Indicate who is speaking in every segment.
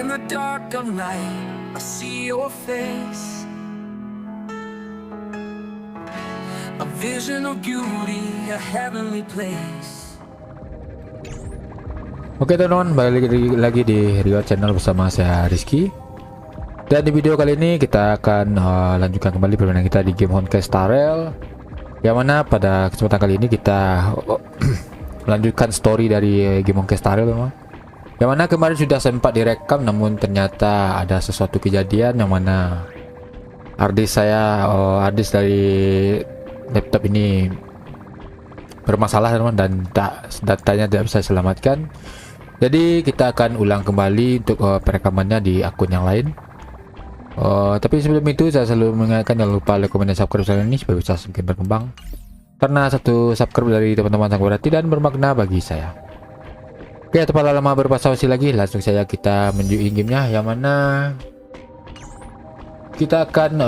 Speaker 1: In the dark of night, I see your face. A vision of beauty, a heavenly place.
Speaker 2: Oke teman-teman, balik lagi di Reward Channel bersama saya Rizky. Dan di video kali ini kita akan lanjutkan kembali permainan kita di game Honkai Starel. Yang mana pada kesempatan kali ini kita melanjutkan story dari game Honkai Starel teman. Yang mana kemarin sudah sempat direkam, namun ternyata ada sesuatu kejadian yang mana hard disk dari laptop ini bermasalah teman, dan datanya tidak bisa diselamatkan. Jadi kita akan ulang kembali untuk perekamannya di akun yang lain. Tapi sebelum itu saya selalu mengingatkan jangan lupa like, komen, dan subscribe channel ini supaya bisa semakin berkembang, karena satu subscribe dari teman-teman sangat berarti dan bermakna bagi saya. Oke, tanpa lama berbasa-basi lagi, langsung saja kita menuju gamenya, yang mana kita akan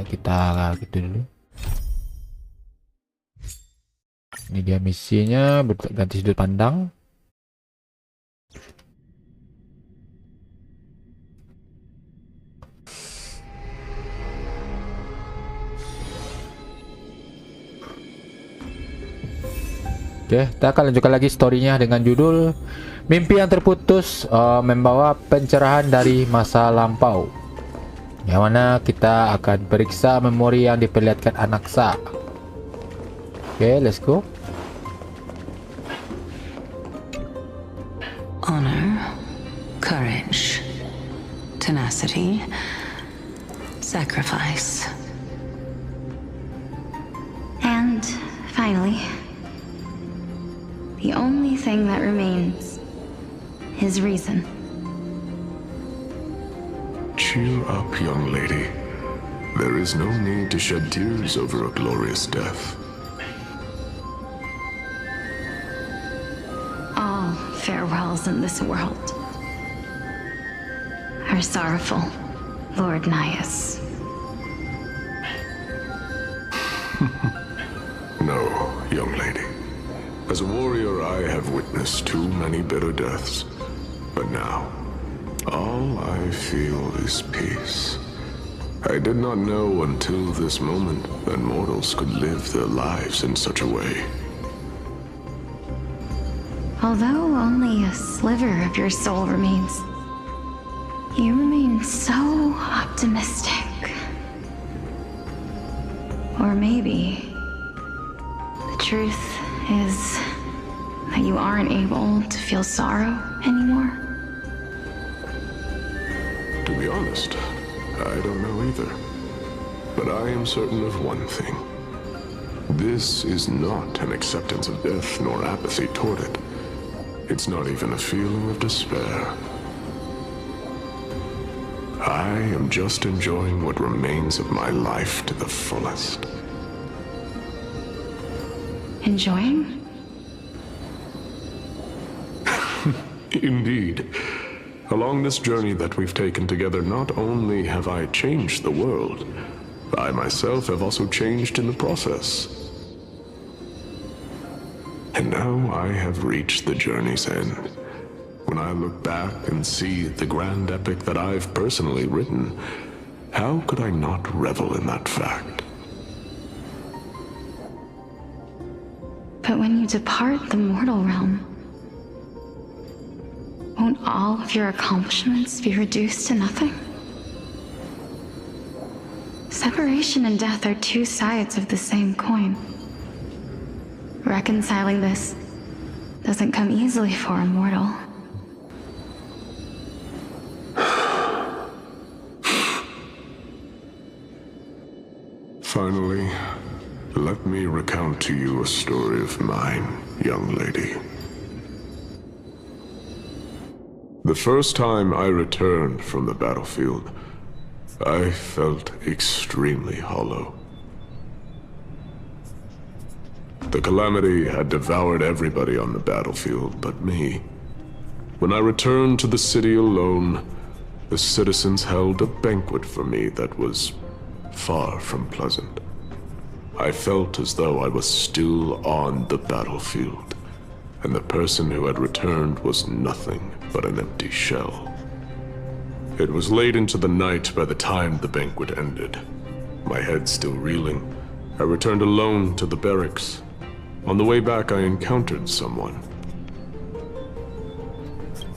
Speaker 2: kita gitu dulu. Ini dia misinya, ganti sudut pandang. Oke, kita akan lanjutkan lagi storynya dengan judul Mimpi yang Terputus, membawa pencerahan dari masa lampau. Yang mana kita akan periksa memori yang diperlihatkan anak Sa. Oke, let's go.
Speaker 3: Honor, courage, tenacity, sacrifice.
Speaker 4: And finally, the only thing that remains is reason.
Speaker 5: Cheer up, young lady. There is no need to shed tears over a glorious death.
Speaker 4: All farewells in this world are sorrowful, Lord Nias.
Speaker 5: No, young lady. As a warrior, I have witnessed too many bitter deaths. But now, all I feel is peace. I did not know until this moment that mortals could live their lives in such a way.
Speaker 4: Although only a sliver of your soul remains, you remain so optimistic. Or maybe the truth is that you aren't able to feel sorrow anymore.
Speaker 5: To be honest, I don't know either. But I am certain of one thing. This is not an acceptance of death nor apathy toward it. It's not even a feeling of despair. I am just enjoying what remains of my life to the fullest.
Speaker 4: Enjoying?
Speaker 5: Indeed. Along this journey that we've taken together, not only have I changed the world, I myself have also changed in the process. And now I have reached the journey's end. When I look back and see the grand epic that I've personally written, how could I not revel in that fact?
Speaker 4: But when you depart the mortal realm, won't all of your accomplishments be reduced to nothing? Separation and death are two sides of the same coin. Reconciling this doesn't come easily for a mortal.
Speaker 5: Finally, let me recount to you a story of mine, young lady. The first time I returned from the battlefield, I felt extremely hollow. The calamity had devoured everybody on the battlefield but me. When I returned to the city alone, the citizens held a banquet for me that was far from pleasant. I felt as though I was still on the battlefield, and the person who had returned was nothing but an empty shell. It was late into the night by the time the banquet ended. My head still reeling, I returned alone to the barracks. On the way back, I encountered someone.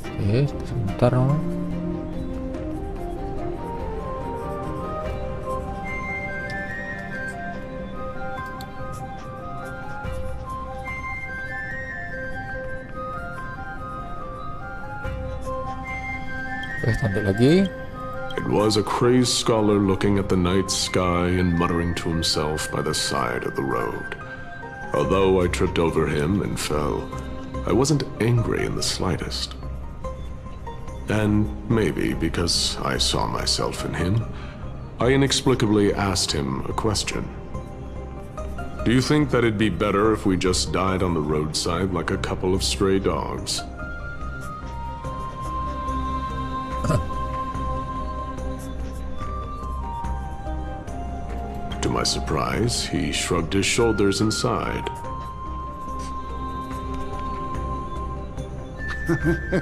Speaker 2: Sebentar Mama. Tampil lagi.
Speaker 5: It was a crazed scholar looking at the night sky and muttering to himself by the side of the road. Although I tripped over him and fell, I wasn't angry in the slightest. And maybe because I saw myself in him, I inexplicably asked him a question. Do you think that it'd be better if we just died on the roadside like a couple of stray dogs? To my surprise, he shrugged his shoulders and sighed.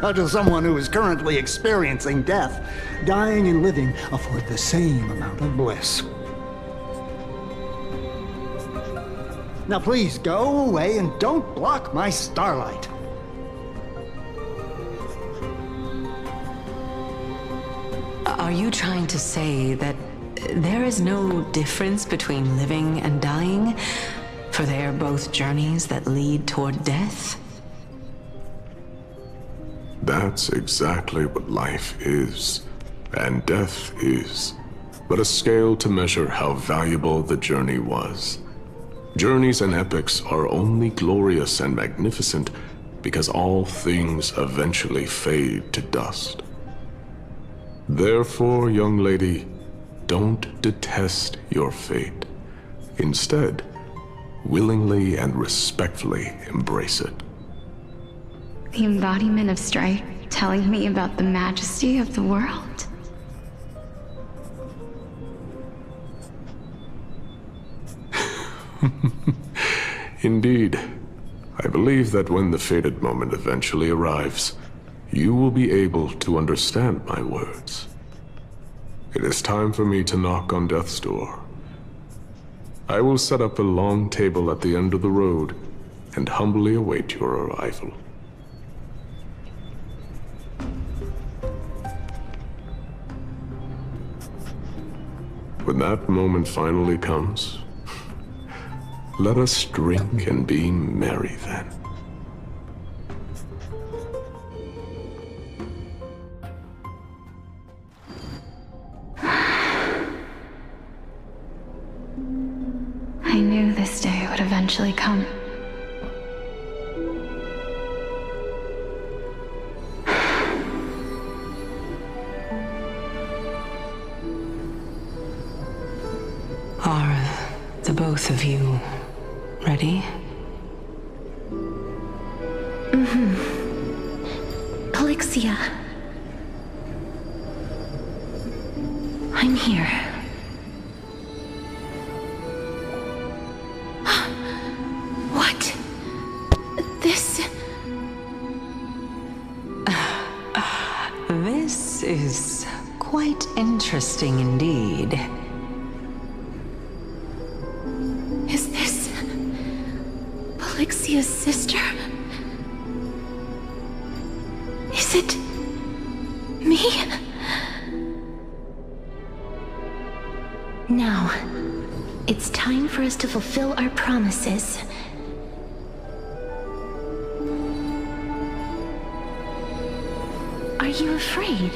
Speaker 6: How does someone who is currently experiencing death, dying and living, afford the same amount of bliss? Now please go away and don't block my starlight.
Speaker 3: Are you trying to say that there is no difference between living and dying? For they are both journeys that lead toward death?
Speaker 5: That's exactly what life is, and death is, but a scale to measure how valuable the journey was. Journeys and epics are only glorious and magnificent because all things eventually fade to dust. Therefore, young lady, don't detest your fate. Instead, willingly and respectfully embrace it.
Speaker 4: The embodiment of strife telling me about the majesty of the world.
Speaker 5: Indeed. I believe that when the fated moment eventually arrives, you will be able to understand my words. It is time for me to knock on death's door. I will set up a long table at the end of the road and humbly await your arrival. When that moment finally comes, let us drink and be merry then.
Speaker 4: I knew this day would eventually come.
Speaker 3: Are the both of you ready?
Speaker 4: Polixia. I'm here. What? This...
Speaker 3: This is quite interesting indeed.
Speaker 4: Is this... Polixia's sister? Is it... me?
Speaker 7: Now, it's time for us to fulfill our promises. Are you afraid?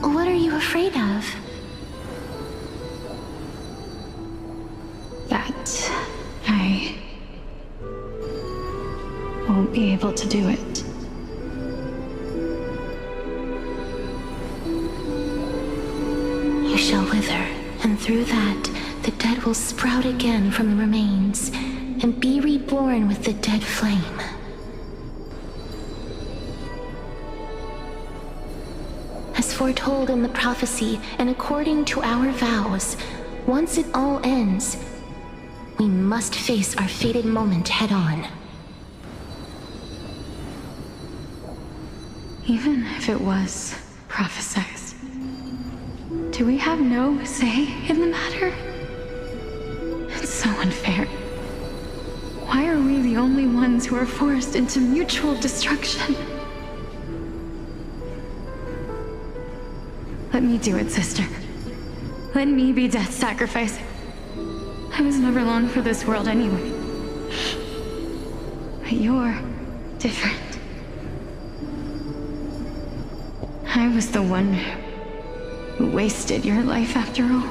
Speaker 7: What are you afraid of?
Speaker 4: That I won't be able to do it.
Speaker 7: You shall wither, and through that, the dead will sprout again from the remains, and be reborn with the dead flame. As foretold in the prophecy, and according to our vows, once it all ends, we must face our fated moment head on.
Speaker 4: Even if it was prophesized, do we have no say in the matter? It's so unfair. Why are we the only ones who are forced into mutual destruction? Let me do it, sister. Let me be death's sacrifice. I was never long for this world anyway. But you're different. I was the one who wasted your life after all.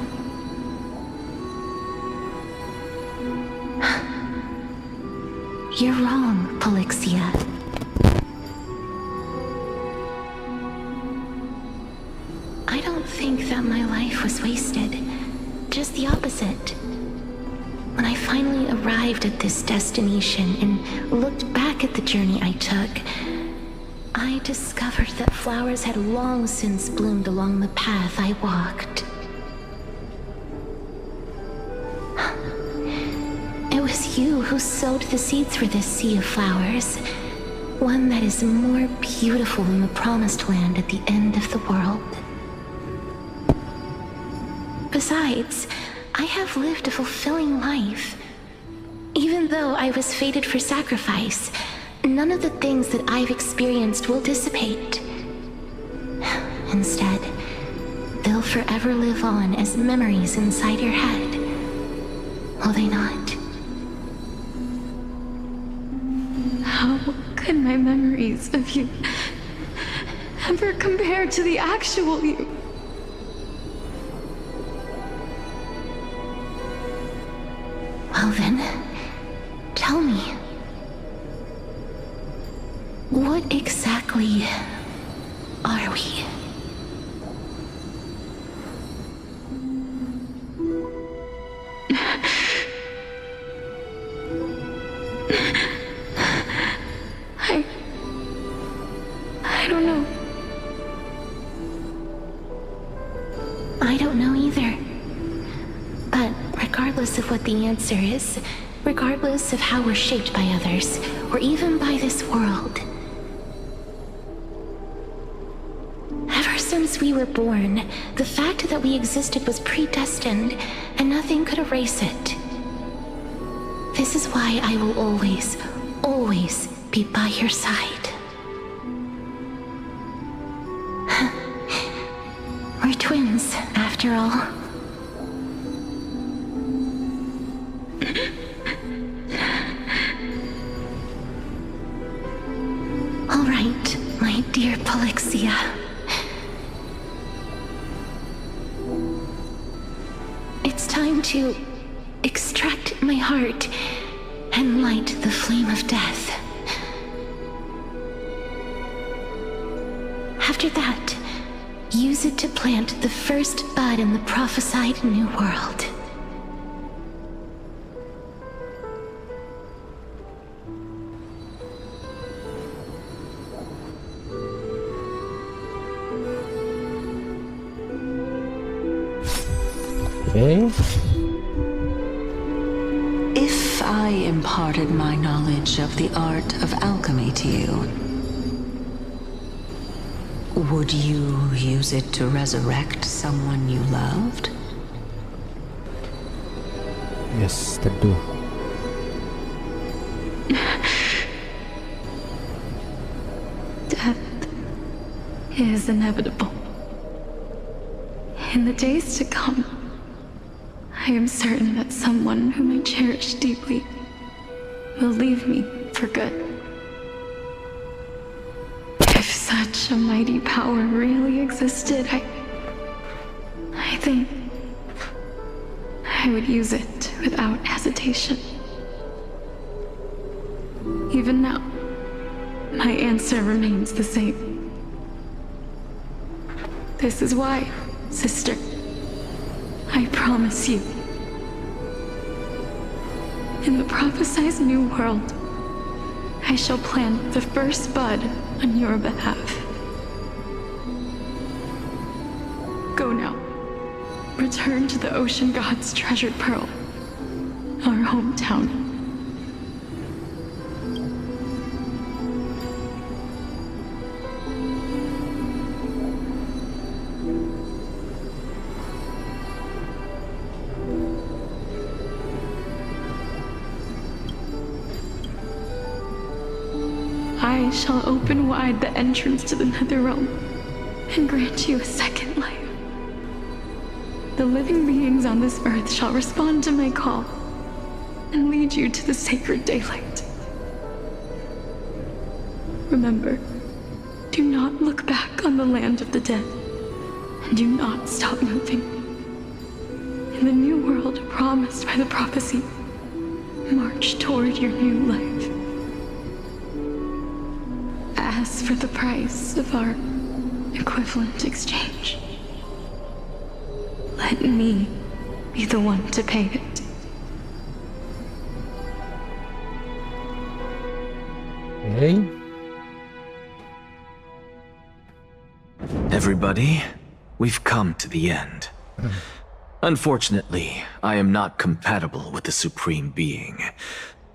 Speaker 7: You're wrong, Polixia. I don't think that my life was wasted. Just the opposite. When I finally arrived at this destination and looked back at the journey I took, I discovered that flowers had long since bloomed along the path I walked. It was you who sowed the seeds for this sea of flowers, one that is more beautiful than the promised land at the end of the world. Besides, I have lived a fulfilling life. Even though I was fated for sacrifice, none of the things that I've experienced will dissipate. Instead, they'll forever live on as memories inside your head. Will they not?
Speaker 4: How could my memories of you ever compare to the actual you?
Speaker 7: Well then, tell me. What exactly are we?
Speaker 4: I don't know.
Speaker 7: I don't know either. But regardless of what the answer is, regardless of how we're shaped by others, or even by this world, ever since we were born, the fact that we existed was predestined, and nothing could erase it. This is why I will always, always be by your side. We're twins, after all. All right, my dear Polixia. It's time to extract my heart and light the flame of death. After that, use it to plant the first bud in the prophesied new world.
Speaker 2: Okay.
Speaker 3: If I imparted my knowledge of the art of alchemy to you, would you use it to resurrect someone you loved?
Speaker 2: Yes, tentu.
Speaker 4: Death is inevitable. In the days to come, I am certain that someone whom I cherish deeply will leave me for good. If such a mighty power really existed, I think I would use it without hesitation. Even now, my answer remains the same. This is why, sister, I promise you, in the prophesied new world, I shall plant the first bud on your behalf. Go now. return to the ocean god's treasured pearl, our hometown. I shall open wide the entrance to the nether realm and grant you a second life. The living beings on this earth shall respond to my call and lead you to the sacred daylight. Remember, do not look back on the land of the dead, and do not stop moving. In the new world promised by the prophecy, march toward your new life. As for the price of our equivalent exchange, let me be the one to pay it.
Speaker 2: Okay.
Speaker 8: Everybody, we've come to the end. Unfortunately, I am not compatible with the Supreme Being,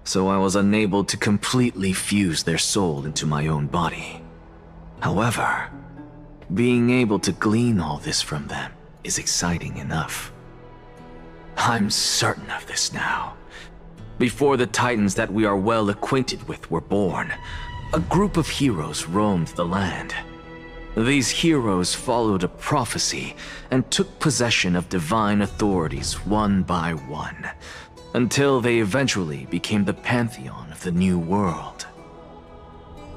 Speaker 8: so I was unable to completely fuse their soul into my own body. However, being able to glean all this from them is exciting enough. I'm certain of this now. Before the Titans that we are well acquainted with were born, a group of heroes roamed the land. These heroes followed a prophecy and took possession of divine authorities one by one, until they eventually became the pantheon of the new world.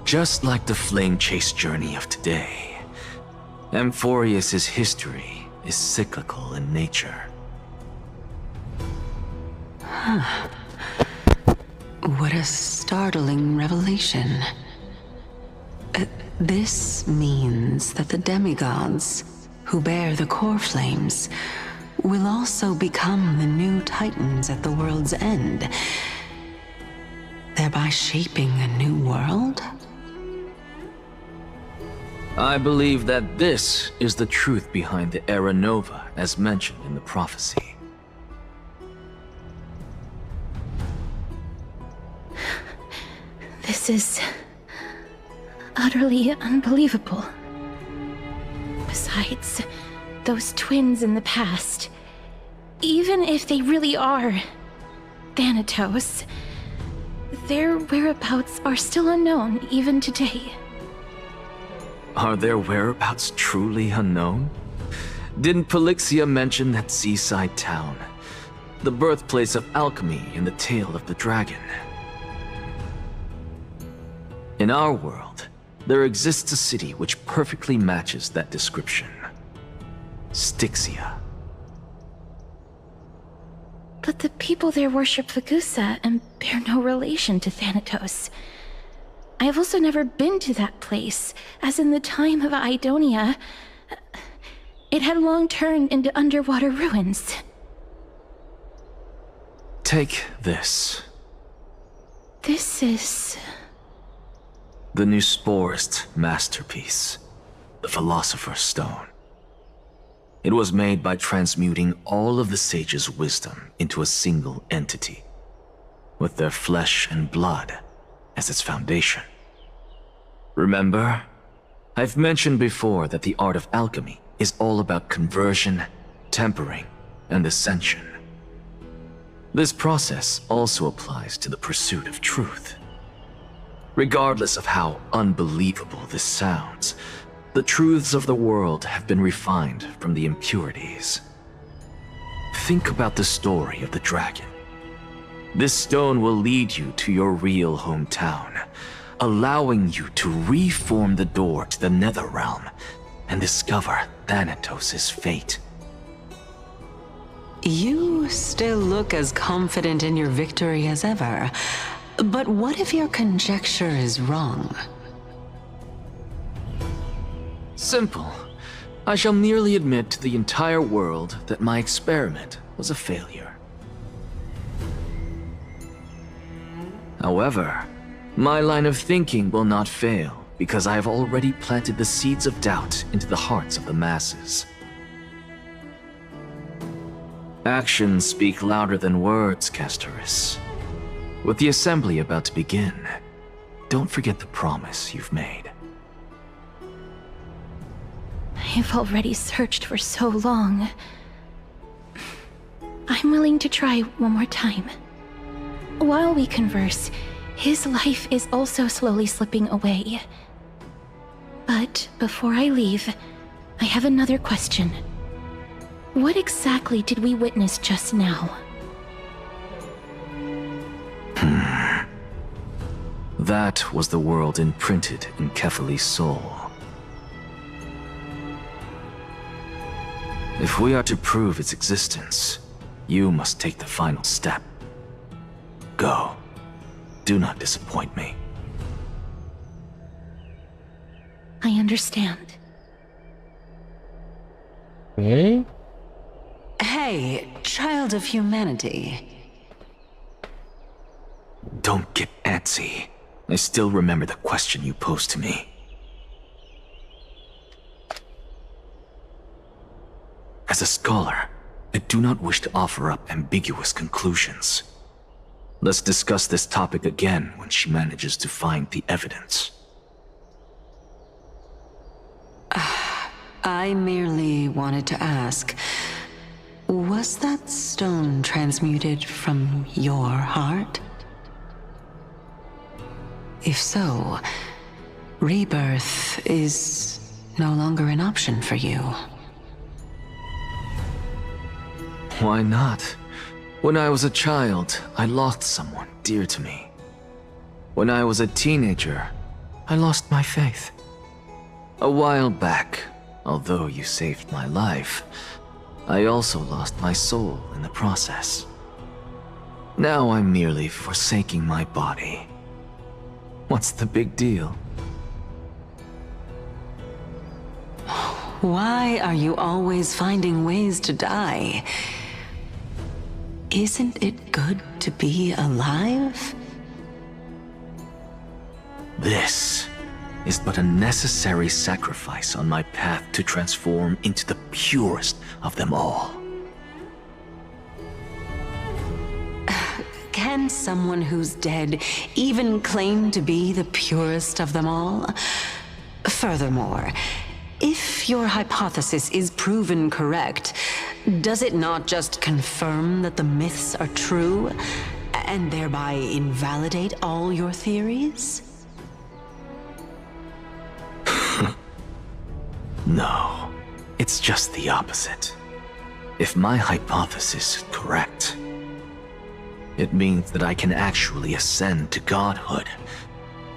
Speaker 8: Just like the flame chase journey of today, Amphorius's history is cyclical in nature.
Speaker 3: What a startling revelation. This means that the demigods, who bear the core flames, will also become the new Titans at the world's end, thereby shaping a new world?
Speaker 8: I believe that this is the truth behind the Era Nova as mentioned in the prophecy.
Speaker 7: This is utterly unbelievable. Besides, those twins in the past, even if they really are Thanatos, their whereabouts are still unknown even today.
Speaker 8: Are their whereabouts truly unknown? Didn't Polixia mention that seaside town, the birthplace of alchemy in the tale of the dragon? In our world, there exists a city which perfectly matches that description. Styxia.
Speaker 7: But the people there worship Vagusa and bear no relation to Thanatos. I have also never been to that place, as in the time of Idonia, it had long turned into underwater ruins.
Speaker 8: Take this.
Speaker 7: This is...
Speaker 8: the new Sporist masterpiece, the Philosopher's Stone. It was made by transmuting all of the sages' wisdom into a single entity, with their flesh and blood as its foundation. Remember, I've mentioned before that the art of alchemy is all about conversion, tempering, and ascension. This process also applies to the pursuit of truth. Regardless of how unbelievable this sounds, the truths of the world have been refined from the impurities. Think about the story of the dragon. This stone will lead you to your real hometown, allowing you to reform the door to the nether realm and discover Thanatos' fate.
Speaker 3: You still look as confident in your victory as ever. But what if your conjecture is wrong?
Speaker 8: Simple. I shall merely admit to the entire world that my experiment was a failure. However, my line of thinking will not fail because I have already planted the seeds of doubt into the hearts of the masses. Actions speak louder than words, Castorice. With the assembly about to begin, don't forget the promise you've made.
Speaker 7: I've already searched for so long. I'm willing to try one more time. While we converse, his life is also slowly slipping away. But before I leave, I have another question. What exactly did we witness just now?
Speaker 8: That was the world imprinted in Kefali's soul. If we are to prove its existence, you must take the final step. Go. Do not disappoint me.
Speaker 7: I understand.
Speaker 2: Oke.
Speaker 3: Hey, child of humanity.
Speaker 8: Don't get antsy. I still remember the question you posed to me. As a scholar, I do not wish to offer up ambiguous conclusions. Let's discuss this topic again when she manages to find the evidence.
Speaker 3: I merely wanted to ask, was that stone transmuted from your heart? If so, rebirth is no longer an option for you.
Speaker 8: Why not? When I was a child, I lost someone dear to me. When I was a teenager, I lost my faith. A while back, although you saved my life, I also lost my soul in the process. Now I'm merely forsaking my body. What's the big deal?
Speaker 3: Why are you always finding ways to die? Isn't it good to be alive?
Speaker 8: This is but a necessary sacrifice on my path to transform into the purest of them all.
Speaker 3: Can someone who's dead even claim to be the purest of them all? Furthermore, if your hypothesis is proven correct, does it not just confirm that the myths are true, and thereby invalidate all your theories?
Speaker 8: No, it's just the opposite. If my hypothesis is correct, it means that I can actually ascend to godhood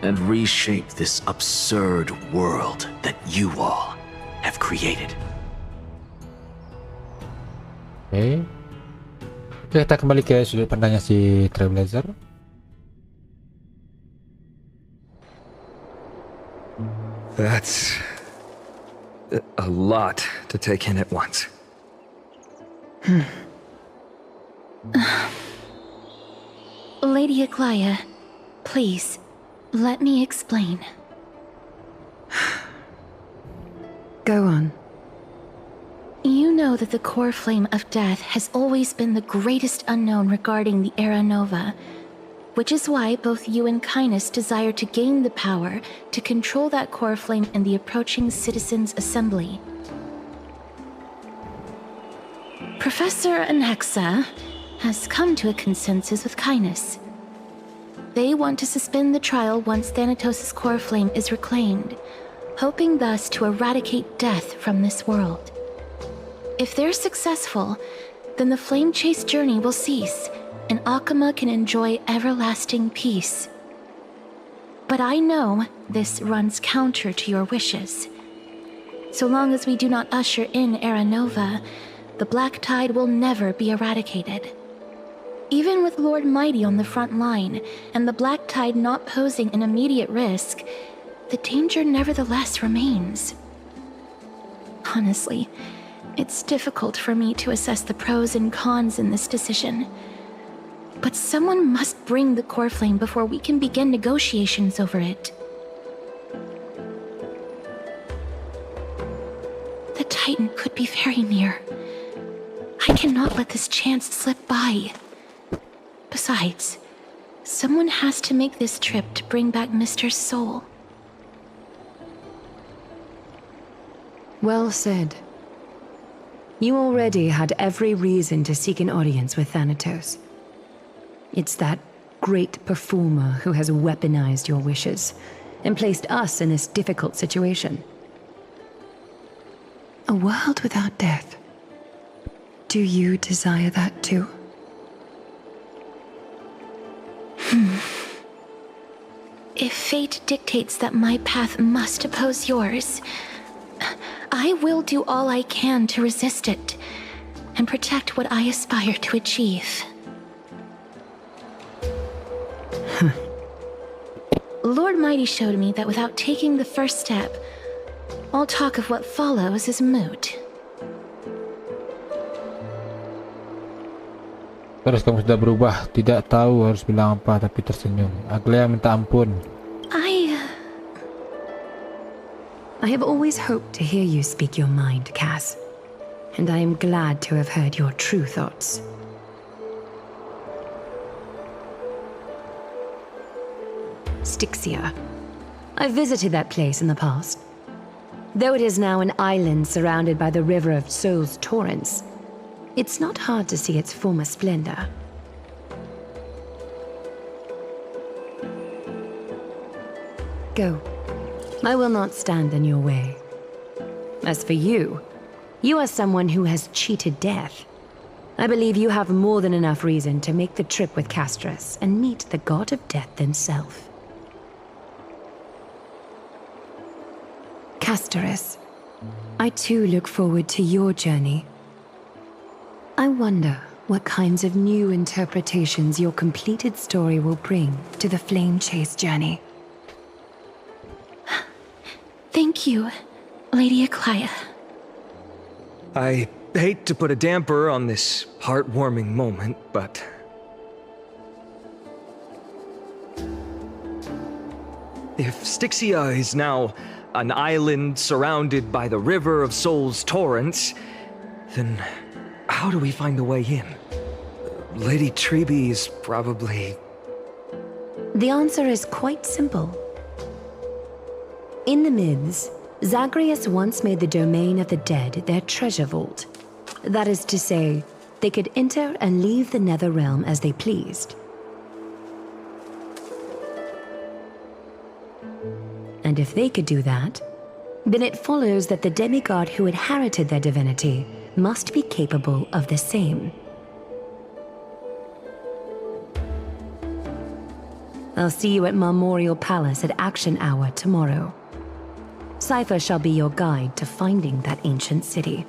Speaker 8: and reshape this absurd world that you all have created.
Speaker 2: Oke. Oke, kita kembali ke sudut pandangnya si Trailblazer.
Speaker 9: That's a lot to take in at once.
Speaker 7: Lady Aglaya, please, let me explain.
Speaker 10: Go on.
Speaker 7: You know that the core flame of death has always been the greatest unknown regarding the Era Nova, which is why both you and Kindness desire to gain the power to control that core flame in the approaching Citizens' Assembly. Professor Anexa has come to a consensus with Kindness. They want to suspend the trial once Thanatos' core flame is reclaimed, hoping thus to eradicate death from this world. If they're successful, then the flame chase journey will cease, and Akama can enjoy everlasting peace. But I know this runs counter to your wishes. So long as we do not usher in Era Nova, the Black Tide will never be eradicated. Even with Lord Mighty on the front line, and the Black Tide not posing an immediate risk, the danger nevertheless remains. Honestly, it's difficult for me to assess the pros and cons in this decision. But someone must bring the core flame before we can begin negotiations over it. The Titan could be very near. I cannot let this chance slip by. Besides, someone has to make this trip to bring back Mr. Soul.
Speaker 10: Well said. You already had every reason to seek an audience with Thanatos. It's that great performer who has weaponized your wishes and placed us in this difficult situation. A world without death. Do you desire that too?
Speaker 7: If fate dictates that my path must oppose yours, I will do all I can to resist it and protect what I aspire to achieve. Lord Mighty showed me that without taking the first step, all talk of what follows is moot.
Speaker 2: Terus kamu sudah berubah, tidak tahu harus bilang apa tapi tersenyum. Aglia minta ampun.
Speaker 10: I have always hoped to hear you speak your mind, Cass. And I am glad to have heard your true thoughts. Styxia. I visited that place in the past. Though it is now an island surrounded by the river of Soul's torrents, it's not hard to see its former splendor. Go. I will not stand in your way. As for you, you are someone who has cheated death. I believe you have more than enough reason to make the trip with Castorice and meet the god of death himself. Castorice, I too look forward to your journey. I wonder what kinds of new interpretations your completed story will bring to the Flame Chase journey.
Speaker 7: Thank you, Lady Aglia.
Speaker 9: I hate to put a damper on this heartwarming moment, but if Styxia is now an island surrounded by the river of Soul's torrents, then how do we find a way in? Lady Treby is probably...
Speaker 10: The answer is quite simple. In the myths, Zagreus once made the domain of the dead their treasure vault. That is to say, they could enter and leave the nether realm as they pleased. And if they could do that, then it follows that the demigod who inherited their divinity must be capable of the same. I'll see you at Memorial Palace at Action Hour tomorrow. Cypher shall be your guide to finding that ancient city.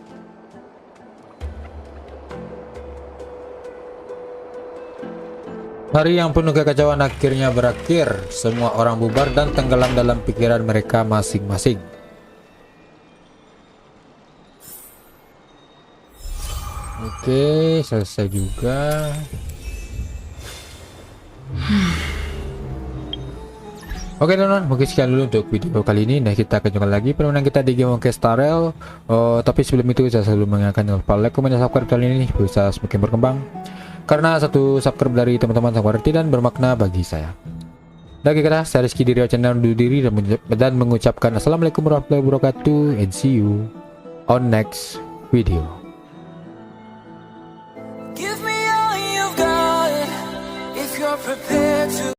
Speaker 2: Hari yang penuh kekacauan akhirnya berakhir. Semua orang bubar dan tenggelam dalam pikiran mereka masing-masing. Oke, selesai juga. Oke teman-teman, mungkin sekian dulu untuk video kali ini. Nah, kita akan jumpa lagi permainan kita di game Honkai Starel. Tapi sebelum itu saya selalu mengingatkan jangan lupa like, komen, dan subscribe channel ini bisa semakin berkembang. Karena satu subscribe dari teman-teman sangat berarti dan bermakna bagi saya. Lagi kata, saya Rizky dari channel undur diri dan mengucapkan assalamualaikum warahmatullahi wabarakatuh and see you on next video.
Speaker 1: Give me all you've got if you're prepared to